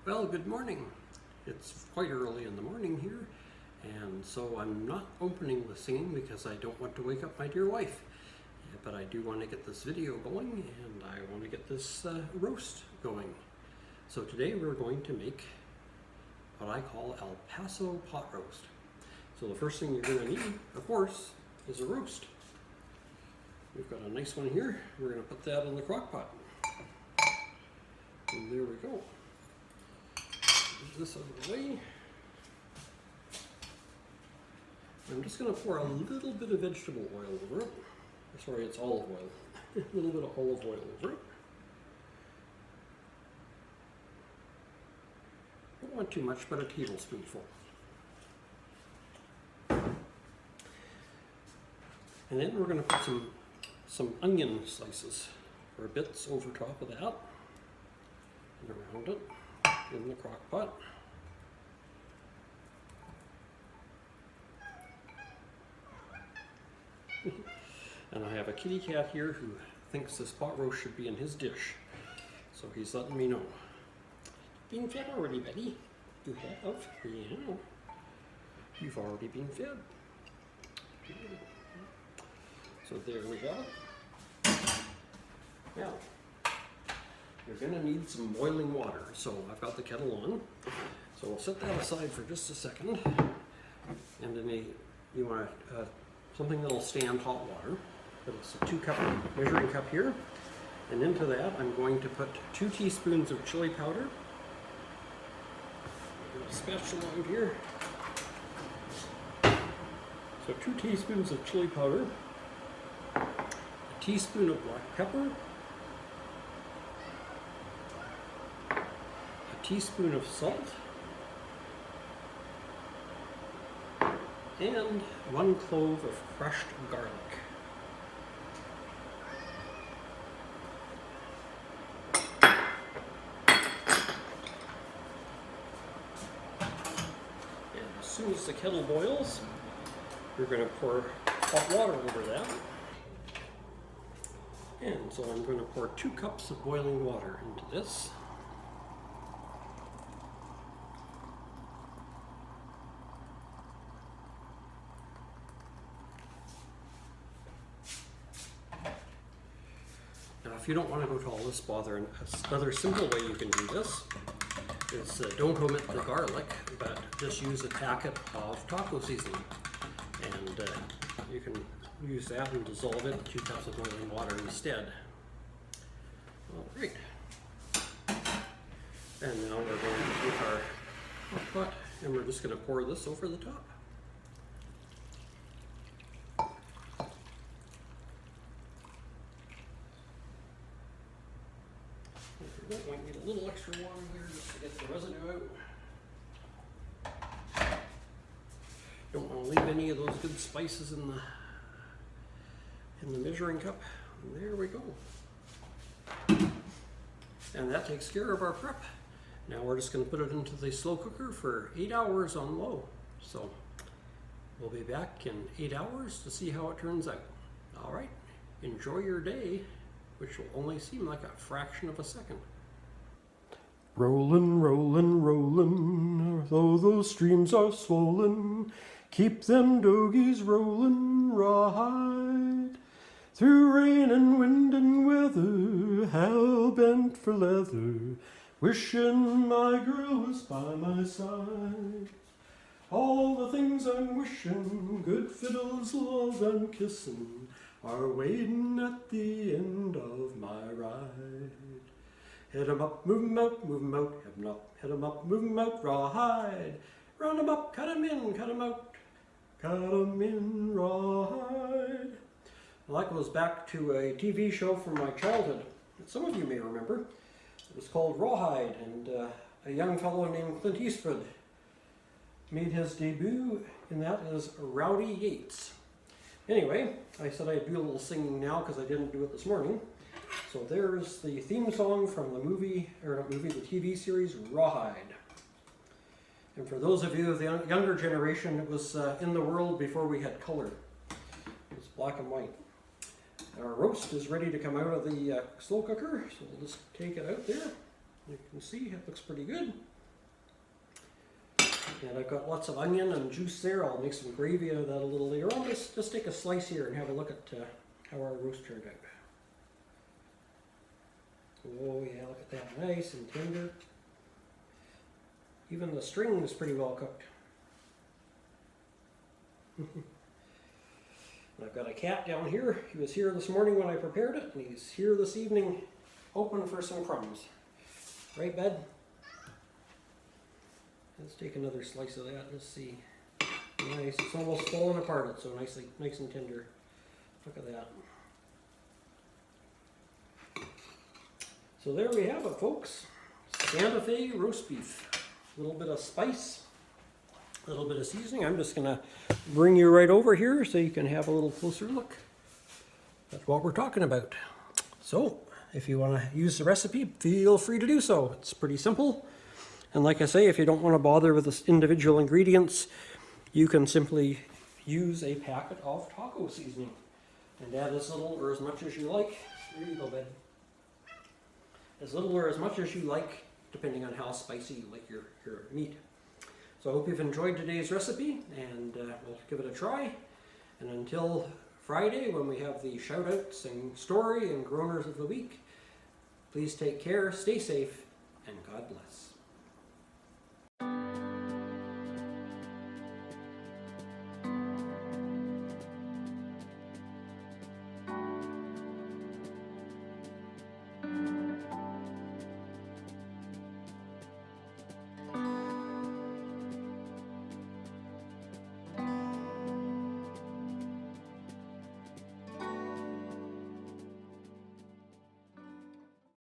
Well, good morning. It's quite early in the morning here, and so I'm not opening the singing because I don't want to wake up my dear wife. But I do want to get this video going, and I want to get this roast going. So today we're going to make what I call El Paso pot roast. So the first thing you're going to need, of course, is a roast. We've got a nice one here. We're going to put that in the crock pot. And there we go. Move this out of the way. I'm just going to pour a little bit of vegetable oil over it. Sorry, it's olive oil. A little bit of olive oil over it. Don't want too much, but a tablespoonful. And then we're going to put some onion slices or bits over top of that and around it in the crock pot. And I have a kitty cat here who thinks this pot roast should be in his dish. So he's letting me know. Been fed already, Betty? You have? Yeah. You've already been fed. So there we go. Now, you're going to need some boiling water. So I've got the kettle on. So we'll set that aside for just a second. And then you want something that'll stand hot water. But it's a 2-cup measuring cup here. And into that I'm going to put 2 teaspoons of chili powder. A spatula out here. So 2 teaspoons of chili powder. A teaspoon of black pepper. A teaspoon of salt. And 1 clove of crushed garlic. And as soon as the kettle boils, we're going to pour hot water over that. And so I'm going to pour 2 cups of boiling water into this. Now, if you don't want to go to all this bother, another simple way you can do this is don't omit the garlic, but just use a packet of taco seasoning. And you can use that and dissolve it in 2 cups of boiling water instead. All right. And now we're going to take our hot pot and we're just going to pour this over the top. We might need a little extra water here just to get the residue out. Don't want to leave any of those good spices in the measuring cup. And there we go. And that takes care of our prep. Now we're just going to put it into the slow cooker for 8 hours on low. So we'll be back in 8 hours to see how it turns out. All right, enjoy your day, which will only seem like a fraction of a second. Rollin', rollin', rollin', though those streams are swollen, keep them dogies rollin' right. Through rain and wind and weather, hell bent for leather, wishin' my girl was by my side. All the things I'm wishin', good fiddles, love and kissin', are waitin' at the end of my ride. Hit 'em up, move 'em out, move 'em out, hit 'em up, hit 'em up, move 'em out, rawhide. Round 'em up, cut 'em in, cut 'em out, cut 'em in, rawhide. Well, that goes back to a TV show from my childhood that some of you may remember. It was called Rawhide, and a young fellow named Clint Eastwood made his debut in that as Rowdy Yates. Anyway, I said I'd do a little singing now because I didn't do it this morning. So there's the theme song from the the TV series Rawhide. And for those of you of the younger generation, it was in the world before we had color. It was black and white. Our roast is ready to come out of the slow cooker, so we'll just take it out there. You can see it looks pretty good. And I've got lots of onion and juice there. I'll make some gravy out of that a little later on. Just take a slice here and have a look at how our roast turned out. Oh yeah, look at that, nice and tender. Even the string is pretty well cooked. I've got a cat down here. He was here this morning when I prepared it, and he's here this evening hoping for some crumbs. Right, bud? Let's take another slice of that. Let's see. Nice. It's almost falling apart. It's so nice and tender. Look at that. So there we have it, folks. Santa Fe roast beef. A little bit of spice, a little bit of seasoning. I'm just gonna bring you right over here so you can have a little closer look at what we're talking about. So if you want to use the recipe, feel free to do so. It's pretty simple. And like I say, if you don't want to bother with the individual ingredients, you can simply use a packet of taco seasoning and add as little or as much as you like. There you go, bud. As little or as much as you like, depending on how spicy you like your meat. So I hope you've enjoyed today's recipe, and we'll give it a try. And until Friday, when we have the shout-outs and story and groaners of the week, please take care, stay safe, and God bless.